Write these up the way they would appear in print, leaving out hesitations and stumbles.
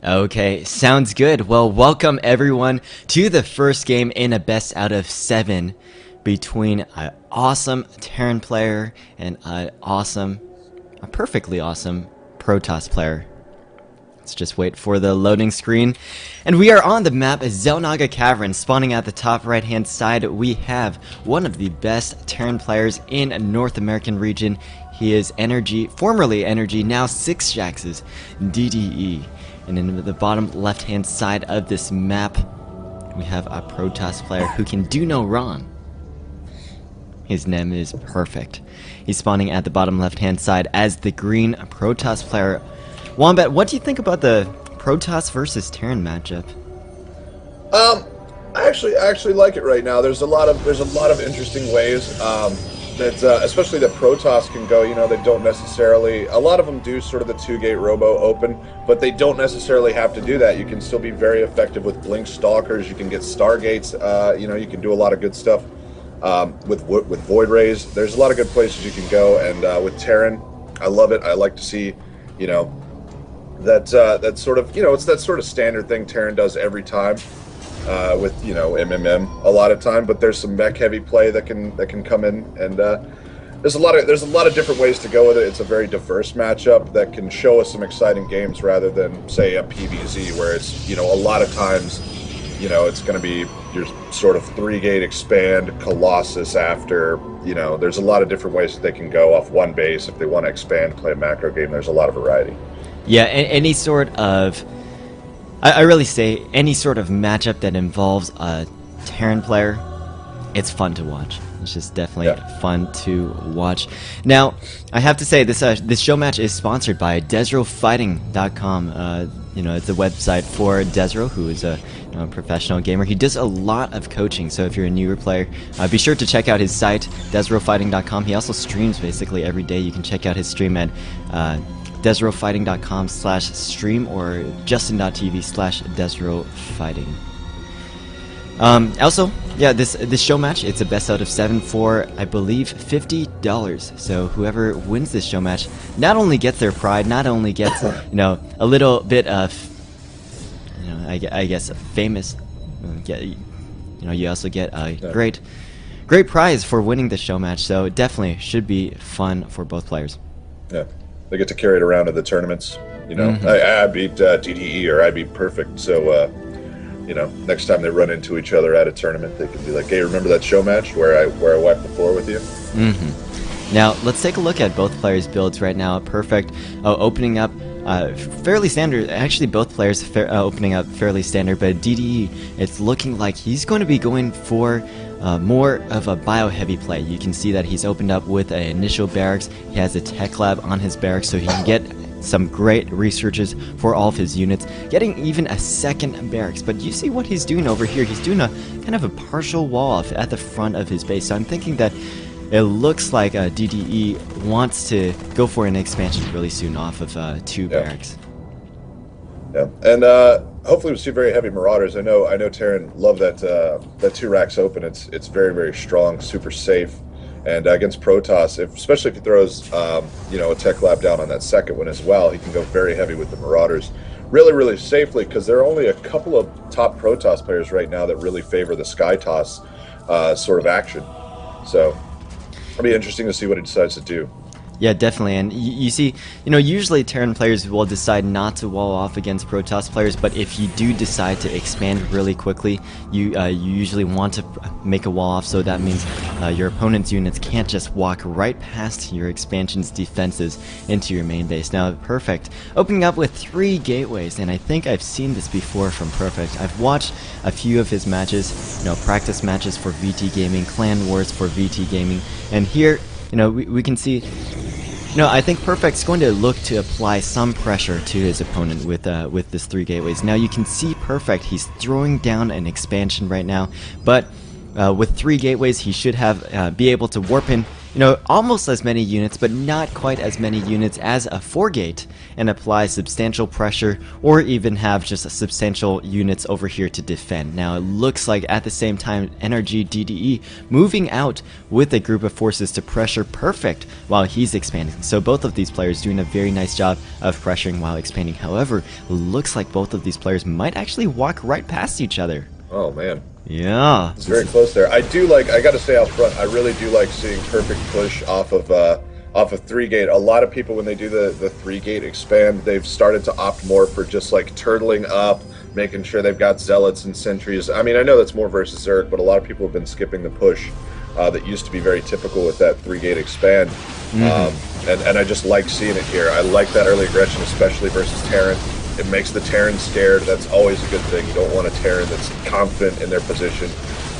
Okay, sounds good. Well, welcome everyone to the first game in a best out of 7 between an awesome Terran player and a perfectly awesome Protoss player. Let's just wait for the loading screen. And we are on the map Xel'Naga Cavern. Spawning at the top right hand side, we have one of the best Terran players in North American region. He is formerly Energy, now SixjaxDDE. And in the bottom left hand side of this map, we have a Protoss player who can do no wrong. His name is Perfect. He's spawning at the bottom left hand side as the green Protoss player. Wombat, what do you think about the Protoss versus Terran matchup? I actually like it right now. There's a lot of interesting ways that especially that Protoss can go. You know, they don't necessarily. A lot of them do sort of the 2-gate robo open, but they don't necessarily have to do that. You can still be very effective with blink stalkers. You can get stargates. You know, you can do a lot of good stuff with void rays. There's a lot of good places you can go, and with Terran, I love it. I like to see, you know, that sort of, you know, it's that sort of standard thing Terran does every time with, you know, MMM a lot of time, but there's some mech heavy play that can come in, and there's a lot of different ways to go with it. It's a very diverse matchup that can show us some exciting games rather than say a PvZ where it's, you know, a lot of times, you know, it's going to be your sort of 3-gate expand Colossus after, you know, there's a lot of different ways that they can go off one base if they want to expand, play a macro game. There's a lot of variety. Yeah, any sort of, I really say any sort of matchup that involves a Terran player, it's fun to watch. It's just definitely fun to watch. Now, I have to say this show match is sponsored by DesroFighting.com. You know, it's a website for Desro, who is a professional gamer. He does a lot of coaching, so if you're a newer player, be sure to check out his site, DesroFighting.com. He also streams basically every day. You can check out his stream at DesroFighting.com/stream or Justin.tv/DesroFighting. Also, yeah, this show match, it's a best out of 7 for, I believe, $50. So whoever wins this show match not only gets their pride, not only gets, you know, a little bit of, you know, I guess famous, you know, you also get a great prize for winning the show match. So it definitely should be fun for both players. Yeah, they get to carry it around to the tournaments. You know, I beat DDE or I beat Perfect, so. You know, next time they run into each other at a tournament, they can be like, "Hey, remember that show match where I wiped the floor with you?" Now, let's take a look at both players' builds right now. Perfect opening up fairly standard. Actually, both players opening up fairly standard, but DDE, it's looking like he's going to be going for more of a bio-heavy play. You can see that he's opened up with an initial barracks. He has a tech lab on his barracks, so he can get some great researches for all of his units, getting even a second barracks. But you see what he's doing over here. He's doing a kind of a partial wall off at the front of his base. So I'm thinking that it looks like DDE wants to go for an expansion really soon off of 2 barracks. Yeah, and hopefully we see very heavy Marauders. I know Terran love that 2 racks open. It's very, very strong, super safe. And against Protoss, especially if he throws, you know, a tech lab down on that second one as well, he can go very heavy with the Marauders, really, really safely, because there are only a couple of top Protoss players right now that really favor the Sky Toss sort of action. So it'll be interesting to see what he decides to do. Yeah, definitely, and you see, you know, usually Terran players will decide not to wall off against Protoss players, but if you do decide to expand really quickly, you usually want to make a wall off, so that means your opponent's units can't just walk right past your expansion's defenses into your main base. Now, Perfect, opening up with 3 gateways, and I think I've seen this before from Perfect. I've watched a few of his matches, you know, practice matches for VT Gaming, Clan Wars for VT Gaming, and here, you know, we can see, you know, I think Perfect's going to look to apply some pressure to his opponent with this 3 gateways. Now you can see Perfect, he's throwing down an expansion right now, but with 3 gateways he should have be able to warp in almost as many units, but not quite as many units as a 4-gate, and apply substantial pressure, or even have just substantial units over here to defend. Now it looks like at the same time SixjaxDDE moving out with a group of forces to pressure Perfect while he's expanding. So both of these players doing a very nice job of pressuring while expanding. However, looks like both of these players might actually walk right past each other. Oh man. Yeah. It's very close there. I gotta say out front, I really do like seeing Perfect push off of 3-gate. A lot of people, when they do the 3-gate expand, they've started to opt more for just like turtling up, making sure they've got zealots and sentries. I mean, I know that's more versus Zerg, but a lot of people have been skipping the push that used to be very typical with that 3-gate expand. And I just like seeing it here. I like that early aggression, especially versus Terran. It makes the Terran scared. That's always a good thing. You don't want a Terran that's confident in their position.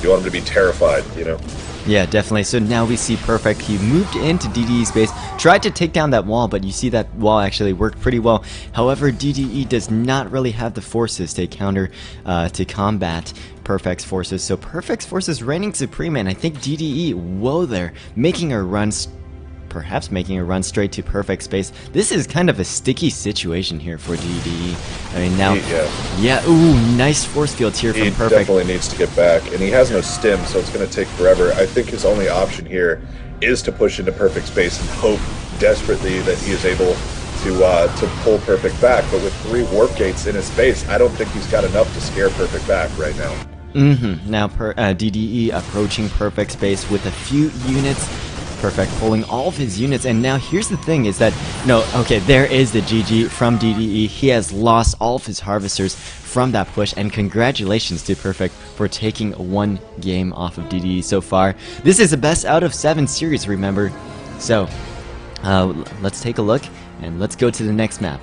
You want them to be terrified, you know? Yeah, definitely. So now we see Perfect. He moved into DDE's base, tried to take down that wall, but you see that wall actually worked pretty well. However, DDE does not really have the forces to to combat Perfect's forces. So Perfect's forces reigning supreme, and I think DDE, whoa there, perhaps making a run straight to Perfect space. This is kind of a sticky situation here for DDE. I mean, now, ooh, nice force fields here from Perfect. He definitely needs to get back, and he has no stim, so it's going to take forever. I think his only option here is to push into Perfect space and hope desperately that he is able to pull Perfect back. But with 3 warp gates in his base, I don't think he's got enough to scare Perfect back right now. Now DDE approaching Perfect space with a few units. Perfect pulling all of his units, and now here's the thing is that, okay, there is the GG from DDE. He has lost all of his harvesters from that push, and congratulations to Perfect for taking 1 game off of DDE so far. This is a best out of 7 series, remember? So, let's take a look, and let's go to the next map.